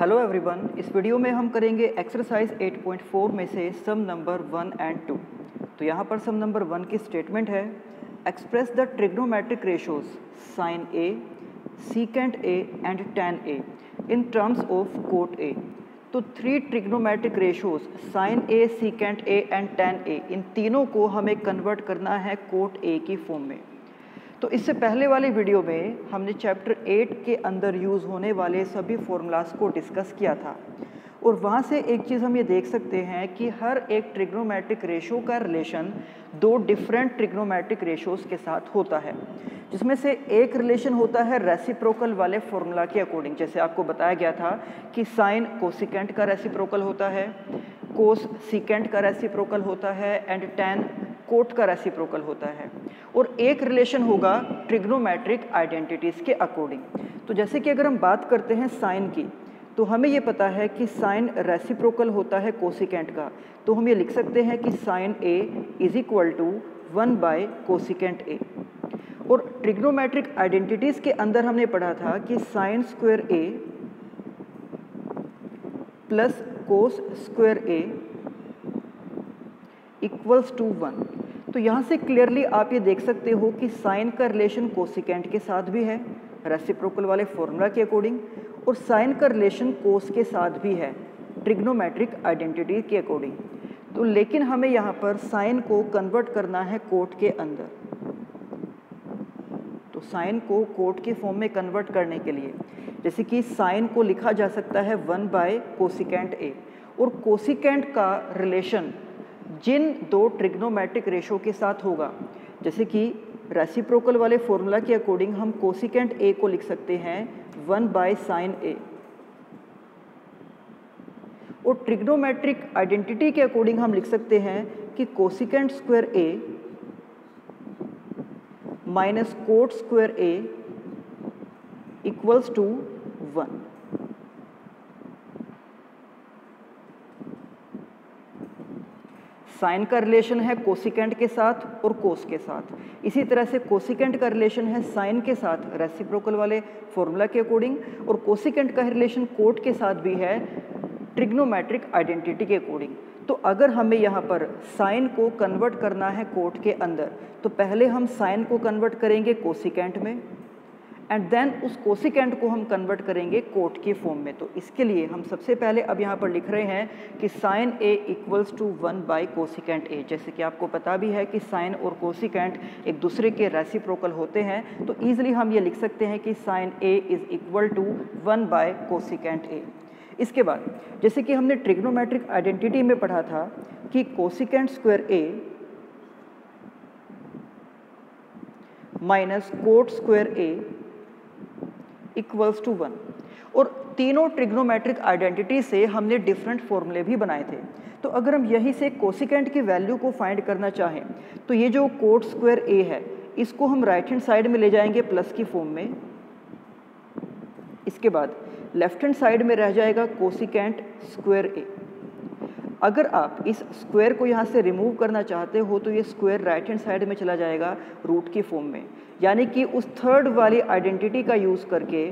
Hello everyone, इस video में हम करेंगे एक्सरसाइज 8.4 में से सम नंबर 1 एंड 2। तो यहाँ पर सम नंबर 1 की स्टेटमेंट है, express the trigonometric ratios sine A, secant A and tan A in terms of cot A. तो 3 trigonometric ratios sine A, secant A and tan A, इन तीनों को हमें कन्वर्ट करना है कोट ए की फॉर्म में। तो इससे पहले वाले वीडियो में हमने चैप्टर 8 के अंदर यूज़ होने वाले सभी फॉर्मूलाज को डिस्कस किया था और वहाँ से एक चीज़ हम ये देख सकते हैं कि हर एक ट्रिग्नोमेट्रिक रेशो का रिलेशन 2 डिफरेंट ट्रिग्नोमेट्रिक रेशोज़ के साथ होता है, जिसमें से एक रिलेशन होता है रेसिप्रोकल वाले फॉर्मूला के अकॉर्डिंग। जैसे आपको बताया गया था कि साइन कोसिकेंट का रेसिप्रोकल होता है, कोस सीकेंट का रेसिप्रोकल होता है एंड tan कोट का रेसिप्रोकल होता है। और एक रिलेशन होगा ट्रिग्नोमेट्रिक आइडेंटिटीज़ के अकॉर्डिंग। तो जैसे कि अगर हम बात करते हैं साइन की, तो हमें ये पता है कि साइन रेसिप्रोकल होता है कोसिकेंट का। तो हम ये लिख सकते हैं कि sine A is equal to 1 by cosecant A. और ट्रिग्नोमेट्रिक आइडेंटिटीज़ के अंदर हमने पढ़ा था कि sine square A plus cos square A equals to 1। तो यहाँ से क्लियरली आप ये देख सकते हो कि साइन का रिलेशन कोसिकेंट के साथ भी है रेसिप्रोकल वाले फॉर्मूला के अकॉर्डिंग, और साइन का रिलेशन कोस के साथ भी है ट्रिग्नोमेट्रिक आइडेंटिटी के अकॉर्डिंग। तो लेकिन हमें यहाँ पर साइन को कन्वर्ट करना है कोट के अंदर। तो साइन को कोट के फॉर्म में कन्वर्ट करने के लिए जैसे कि साइन को लिखा जा सकता है 1 बाय कोसिकेंट ए, और कोसिकेंट का रिलेशन जिन 2 ट्रिग्नोमेट्रिक रेशो के साथ होगा, जैसे कि रेसिप्रोकल वाले फॉर्मूला के अकॉर्डिंग हम कोसिकेंट ए को लिख सकते हैं 1 बाय साइन ए, और ट्रिग्नोमेट्रिक आइडेंटिटी के अकॉर्डिंग हम लिख सकते हैं कि cosecant square A minus cot square A equals to 1। Sine का रिलेशन है कोसिकेंट के साथ और कोस के साथ। इसी तरह से कोसिकेंट का रिलेशन है साइन के साथ रेसिप्रोकल वाले फॉर्मूला के अकॉर्डिंग, और कोसिकेंट का रिलेशन कोट के साथ भी है ट्रिग्नोमेट्रिक आइडेंटिटी के अकॉर्डिंग। तो अगर हमें यहाँ पर साइन को कन्वर्ट करना है कोट के अंदर, तो पहले हम साइन को कन्वर्ट करेंगे कोसिकेंट में एंड देन उस कोसिकेंट को हम कन्वर्ट करेंगे कोट की फॉर्म में। तो इसके लिए हम सबसे पहले अब यहाँ पर लिख रहे हैं कि sine A equals to 1 by cosecant A. जैसे कि आपको पता भी है कि साइन और कोसिकेंट एक दूसरे के रेसिप्रोकल होते हैं, तो ईजिली हम ये लिख सकते हैं कि sine A is equal to 1 by cosecant A. इसके बाद जैसे कि हमने ट्रिग्नोमेट्रिक आइडेंटिटी में पढ़ा था कि cosecant square A minus cot square A equals to 1, और तीनों ट्रिग्नोमेट्रिक आइडेंटिटी से हमने डिफरेंट फॉर्मूले भी बनाए थे। तो अगर हम यहीं से कोसिकेंट की वैल्यू को फाइंड करना चाहें, तो ये जो कोट स्क्वायर ए है, इसको हम राइट हैंड साइड में ले जाएंगे प्लस की फॉर्म में। इसके बाद लेफ्ट हैंड साइड में रह जाएगा कोसिकेंट स्क्वायर ए। अगर आप इस स्क्वायर को यहाँ से रिमूव करना चाहते हो, तो ये स्क्वायर राइट हैंड साइड में चला जाएगा रूट की फॉर्म में। यानी कि उस थर्ड वाली आइडेंटिटी का यूज़ करके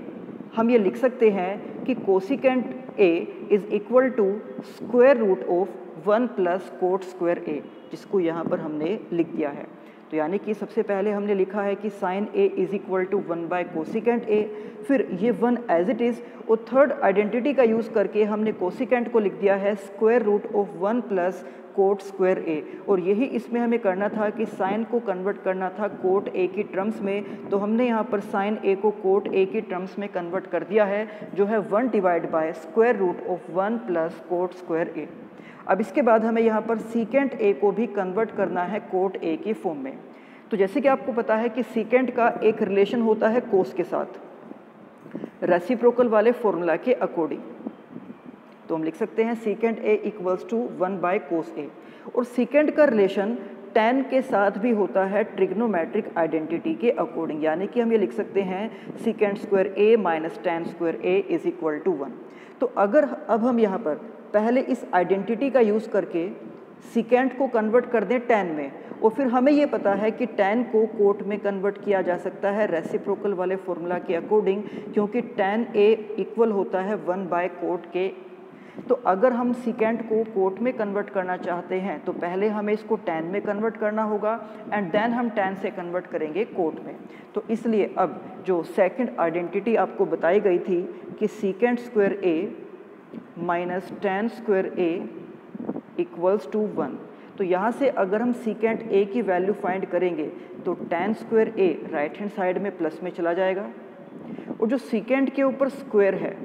हम ये लिख सकते हैं कि cosecant A is equal to square root of 1 plus cot square A, जिसको यहाँ पर हमने लिख दिया है। तो यानी कि सबसे पहले हमने लिखा है कि sine A is equal to 1 by cosecant A, फिर ये 1 एज इट इज़, और थर्ड आइडेंटिटी का यूज़ करके हमने कोसिकेंट को लिख दिया है square root of 1 plus cot square A. और यही इसमें हमें करना था कि साइन को कन्वर्ट करना था कोट ए की टर्म्स में, तो हमने यहाँ पर साइन ए को कोट ए की टर्म्स में कन्वर्ट कर दिया है, जो है 1 divide by square root of 1 plus cot square A. अब इसके बाद हमें यहाँ पर सीकेंट ए को भी कन्वर्ट करना है कोट ए की फॉर्म में। तो जैसे कि आपको पता है कि सीकेंट का एक रिलेशन होता है कोस के साथ रेसिप्रोकल वाले फॉर्मूला के अकॉर्डिंग। तो हम लिख सकते हैं secant A equals to 1 by cos A, और सीकेंट का रिलेशन tan के साथ भी होता है ट्रिग्नोमेट्रिक आइडेंटिटी के अकॉर्डिंग। यानी कि हम ये लिख सकते हैं secant square A minus tan square A is equal to 1। तो अगर अब हम यहाँ पर पहले इस आइडेंटिटी का यूज़ करके सीकेंट को कन्वर्ट कर दें tan में, और फिर हमें ये पता है कि tan को कोट में कन्वर्ट किया जा सकता है रेसिप्रोकल वाले फॉर्मूला के अकॉर्डिंग, क्योंकि tan A इक्वल होता है 1/कोट के। तो अगर हम सीकेंट को कोट में कन्वर्ट करना चाहते हैं तो पहले हमें इसको tan में कन्वर्ट करना होगा एंड देन हम tan से कन्वर्ट करेंगे कोट में। तो इसलिए अब जो सेकंड आइडेंटिटी आपको बताई गई थी कि secant square A minus tan square A equals to 1, तो यहाँ से अगर हम सीकेंट A की वैल्यू फाइंड करेंगे तो tan square A right hand side में प्लस में चला जाएगा, और जो सीकेंट के ऊपर स्क्वायर है,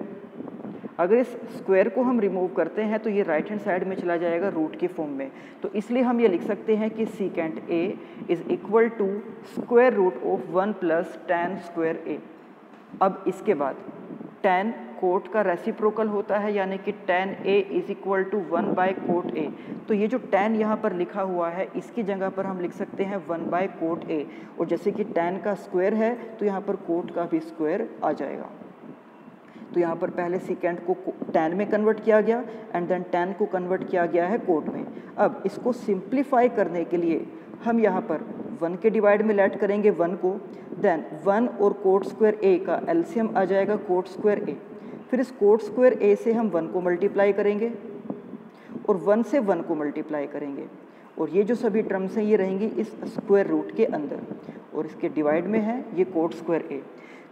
अगर इस स्क्वायर को हम रिमूव करते हैं तो ये राइट हैंड साइड में चला जाएगा रूट के फॉर्म में। तो इसलिए हम ये लिख सकते हैं कि secant A is equal to square root of 1 plus tan square A। अब इसके बाद tan कोट का रेसिप्रोकल होता है, यानी कि tan A is equal to 1/कोट A। तो ये जो tan यहाँ पर लिखा हुआ है इसकी जगह पर हम लिख सकते हैं 1/कोट A, और जैसे कि tan का स्क्वायर है तो यहाँ पर कोट का भी स्क्वायर आ जाएगा। तो यहाँ पर पहले सीकेंट को tan में कन्वर्ट किया गया एंड देन tan को कन्वर्ट किया गया है कोट में। अब इसको सिंप्लीफाई करने के लिए हम यहाँ पर 1 के डिवाइड में लेट करेंगे 1 को, देन 1 और कोट स्क्वायर A का एलसीएम आ जाएगा कोट स्क्वायर A। फिर इस कोट स्क्वायर A से हम 1 को मल्टीप्लाई करेंगे और 1 से 1 को मल्टीप्लाई करेंगे, और ये जो सभी टर्म्स हैं ये रहेंगी इस स्क्वायर रूट के अंदर, और इसके डिवाइड में है ये कोट स्क्वायर A।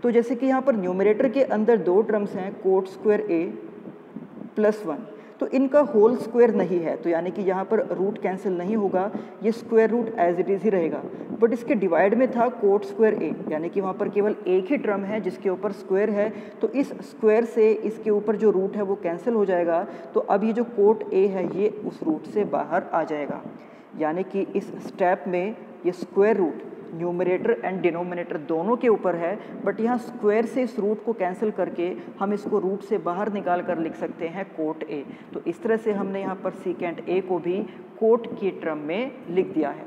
तो जैसे कि यहाँ पर न्यूमरेटर के अंदर दो टर्म्स हैं कोट स्क्वायर A प्लस 1, तो इनका होल स्क्वायर नहीं है, तो यानी कि यहाँ पर रूट कैंसिल नहीं होगा, ये square root as it is ही रहेगा। बट इसके डिवाइड में था कोट स्क्वायर A, यानी कि वहाँ पर केवल एक ही टर्म है जिसके ऊपर स्क्वायर है, तो इस स्क्वायर से इसके ऊपर जो रूट है वो कैंसिल हो जाएगा। तो अब ये जो कोट A है ये उस रूट से बाहर आ जाएगा, यानी कि इस स्टेप में ये square root numerator and denominator दोनों के ऊपर है, बट यहाँ स्क्वायर से इस रूट को कैंसिल करके हम इसको रूट से बाहर निकाल कर लिख सकते हैं कोट A। तो इस तरह से हमने यहाँ पर सीकेंट A को भी कोट की टर्म में लिख दिया है।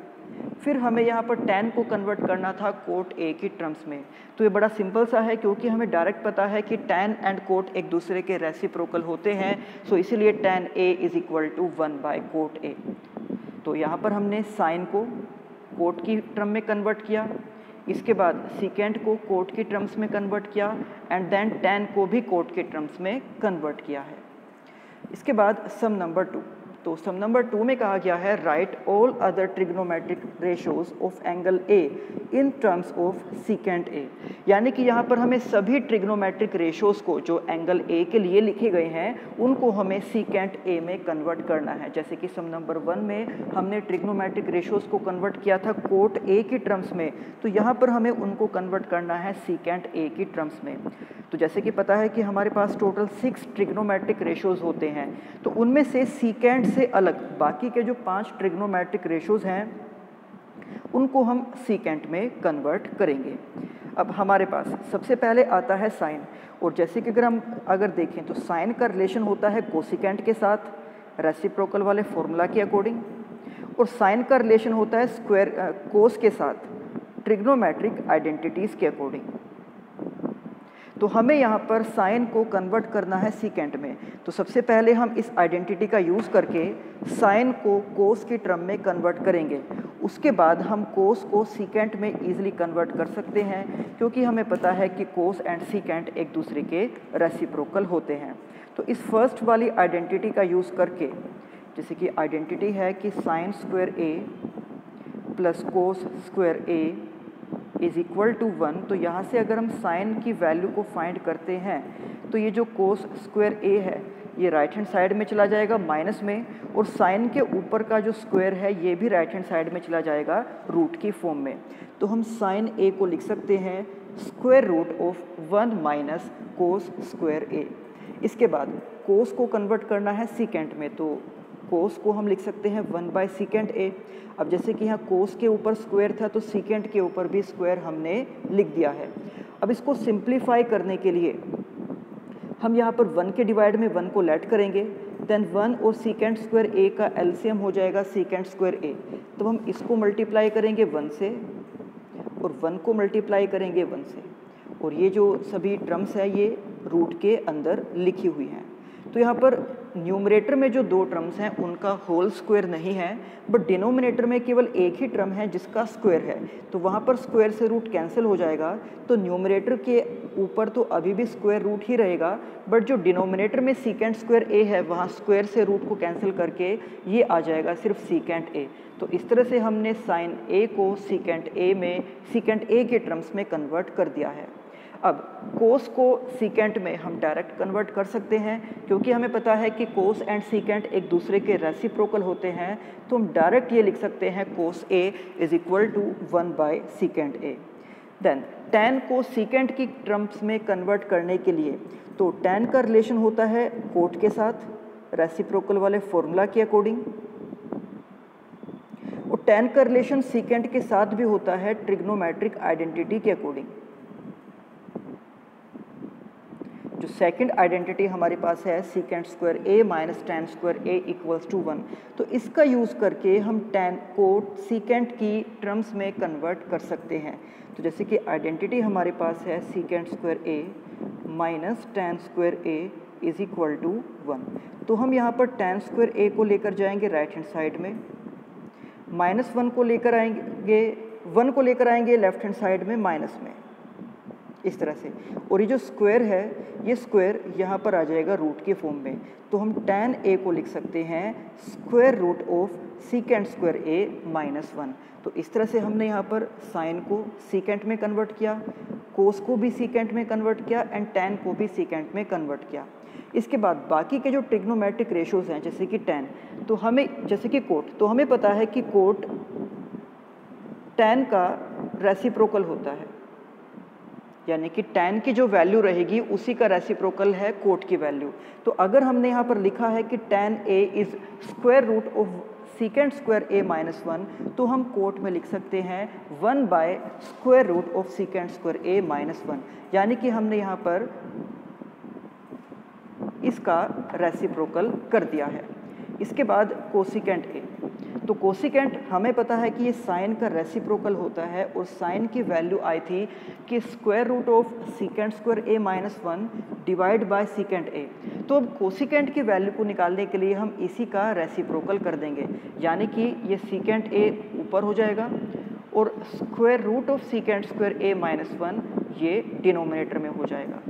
फिर हमें यहाँ पर tan को कन्वर्ट करना था कोट A की टर्म्स में, तो ये बड़ा सिंपल सा है क्योंकि हमें डायरेक्ट पता है कि tan एंड कोट एक दूसरे के रेसिप्रोकल होते हैं, सो इसीलिए tan A is equal to 1/कोट A। तो यहाँ पर हमने साइन को कोट की टर्म में कन्वर्ट किया, इसके बाद सीकेंट को कोट की टर्म्स में कन्वर्ट किया एंड देन tan को भी कोट के टर्म्स में कन्वर्ट किया है। इसके बाद सम नंबर 2, तो सम नंबर 2 में कहा गया है right all other trigonometric ratios of angle A in terms of secant A, यानी कि यहाँ पर हमें सभी ट्रिग्नोमेट्रिक रेशोज को जो एंगल A के लिए लिखे गए हैं उनको हमें सीकेंट A में कन्वर्ट करना है। जैसे कि सम नंबर 1 में हमने ट्रिग्नोमेट्रिक रेशोज को कन्वर्ट किया था कोट A की टर्म्स में, तो यहाँ पर हमें उनको कन्वर्ट करना है सीकेंट A की टर्म्स में। तो जैसे कि पता है कि हमारे पास टोटल 6 ट्रिग्नोमेट्रिक रेशोज होते हैं, तो उनमें से सीकेंट से अलग बाकी के जो 5 ट्रिग्नोमेट्रिक रेशोज हैं उनको हम सीकेंट में कन्वर्ट करेंगे। अब हमारे पास सबसे पहले आता है साइन, और जैसे कि अगर देखें तो साइन का रिलेशन होता है कोसिकेंट के साथ रेसिप्रोकल वाले फॉर्मूला के अकॉर्डिंग, और साइन का रिलेशन होता है स्क्वायर कोस के साथ ट्रिग्नोमेट्रिक आइडेंटिटीज़ के अकॉर्डिंग। तो हमें यहाँ पर साइन को कन्वर्ट करना है सीकेंट में, तो सबसे पहले हम इस आइडेंटिटी का यूज़ करके साइन को कोस की टर्म में कन्वर्ट करेंगे। उसके बाद हम कोस को सीकेंट में ईजिली कन्वर्ट कर सकते हैं, क्योंकि हमें पता है कि कोस एंड सीकेंट एक दूसरे के रेसिप्रोकल होते हैं। तो इस फर्स्ट वाली आइडेंटिटी का यूज़ करके, जैसे कि आइडेंटिटी है कि sine square A plus cos square A is equal to 1, तो यहाँ से अगर हम साइन की वैल्यू को फाइंड करते हैं तो ये जो कोस स्क्वायर A है ये राइट हैंड साइड में चला जाएगा माइनस में, और साइन के ऊपर का जो स्क्वायर है ये भी राइट हैंड साइड में चला जाएगा रूट की फॉर्म में। तो हम साइन A को लिख सकते हैं square root of 1 minus cos square A। इसके बाद कोस को कन्वर्ट करना है सीकेंट में, तो कोस को हम लिख सकते हैं 1/सीकेंट A। अब जैसे कि यहाँ कोस के ऊपर स्क्वायर था तो सीकेंट के ऊपर भी स्क्वायर हमने लिख दिया है। अब इसको सिंप्लीफाई करने के लिए हम यहाँ पर 1 के डिवाइड में 1 को लेट करेंगे, देन 1 और सीकेंट स्क्वायर A का एलसीएम हो जाएगा सीकेंट स्क्वायर A। तो हम इसको मल्टीप्लाई करेंगे 1 से और 1 को मल्टीप्लाई करेंगे 1 से, और ये जो सभी टर्म्स है ये रूट के अंदर लिखी हुई हैं। तो यहाँ पर न्यूमरेटर में जो दो टर्म्स हैं उनका होल स्क्वायर नहीं है, बट डिनोमिनेटर में केवल एक ही टर्म है जिसका स्क्वायर है, तो वहाँ पर स्क्वायर से रूट कैंसिल हो जाएगा, तो न्यूमरेटर के ऊपर तो अभी भी स्क्वायर रूट ही रहेगा, बट जो डिनोमिनेटर में सीकेंट स्क्वायर ए है वहाँ स्क्वायर से रूट को कैंसिल करके ये आ जाएगा सिर्फ सीकेंट ए। तो इस तरह से हमने साइन ए को सीकेंट ए के टर्म्स में कन्वर्ट कर दिया है। अब कोस को सीकेंट में हम डायरेक्ट कन्वर्ट कर सकते हैं, क्योंकि हमें पता है कि कोस एंड सीकेंट एक दूसरे के रेसिप्रोकल होते हैं, तो हम डायरेक्ट ये लिख सकते हैं cos A is equal to 1/सीकेंट ए। देन tan को सीकेंट की टर्म्स में कन्वर्ट करने के लिए तो tan का रिलेशन होता है कोट के साथ रेसिप्रोकल वाले फॉर्मूला के अकॉर्डिंग, और tan का रिलेशन सीकेंट के साथ भी होता है ट्रिग्नोमेट्रिक आइडेंटिटी के अकॉर्डिंग। जो सेकंड आइडेंटिटी हमारे पास है secant square A minus tan square A equals to 1, तो इसका यूज़ करके हम tan को सीकेंट की टर्म्स में कन्वर्ट कर सकते हैं। तो जैसे कि आइडेंटिटी हमारे पास है secant square A minus tan square A is equal to 1, तो हम यहाँ पर tan स्क्वायर ए को लेकर जाएंगे राइट हैंड साइड में, माइनस 1 को लेकर आएंगे, 1 को लेकर आएंगे लेफ्ट हैंड साइड में माइनस में, इस तरह से। और ये जो स्क्वायर है ये स्क्वायर यहाँ पर आ जाएगा रूट के फॉर्म में, तो हम tan a को लिख सकते हैं square root of secant square a minus 1। तो इस तरह से हमने यहाँ पर साइन को सीकेंट में कन्वर्ट किया, कोस को भी सीकेंट में कन्वर्ट किया एंड tan को भी सीकेंट में कन्वर्ट किया। इसके बाद बाकी के जो ट्रिग्नोमेट्रिक रेशोज़ हैं जैसे कि tan, तो हमें जैसे कि कोट, तो हमें पता है कि कोट tan का रेसिप्रोकल होता है, यानी कि tan की जो वैल्यू रहेगी उसी का रेसिप्रोकल है कोट की वैल्यू। तो अगर हमने यहाँ पर लिखा है कि tan a is square root of secant square a minus 1, तो हम कोट में लिख सकते हैं 1/स्क्वायर root of secant square a minus 1, यानी कि हमने यहाँ पर इसका रेसिप्रोकल कर दिया है। इसके बाद कोसिकेंट a, तो कोसिकेंट हमें पता है कि ये साइन का रेसिप्रोकल होता है, और साइन की वैल्यू आई थी कि square root of secant square a minus 1 divide by secant a। तो अब कोसिकेंट की वैल्यू को निकालने के लिए हम इसी का रेसिप्रोकल कर देंगे, यानी कि ये सीकेंट a ऊपर हो जाएगा और square root of secant square a minus 1 ये डिनोमिनेटर में हो जाएगा,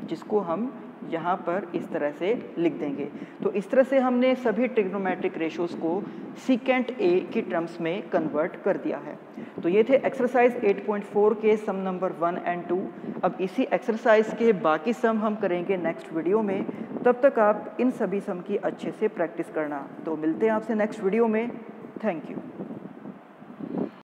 जिसको हम यहाँ पर इस तरह से लिख देंगे। तो इस तरह से हमने सभी ट्रिग्नोमेट्रिक रेशोज़ को सीकेंट ए की टर्म्स में कन्वर्ट कर दिया है। तो ये थे एक्सरसाइज 8.4 के सम नंबर 1 एंड 2। अब इसी एक्सरसाइज के बाकी सम हम करेंगे नेक्स्ट वीडियो में, तब तक आप इन सभी सम की अच्छे से प्रैक्टिस करना। तो मिलते हैं आपसे नेक्स्ट वीडियो में। Thank you.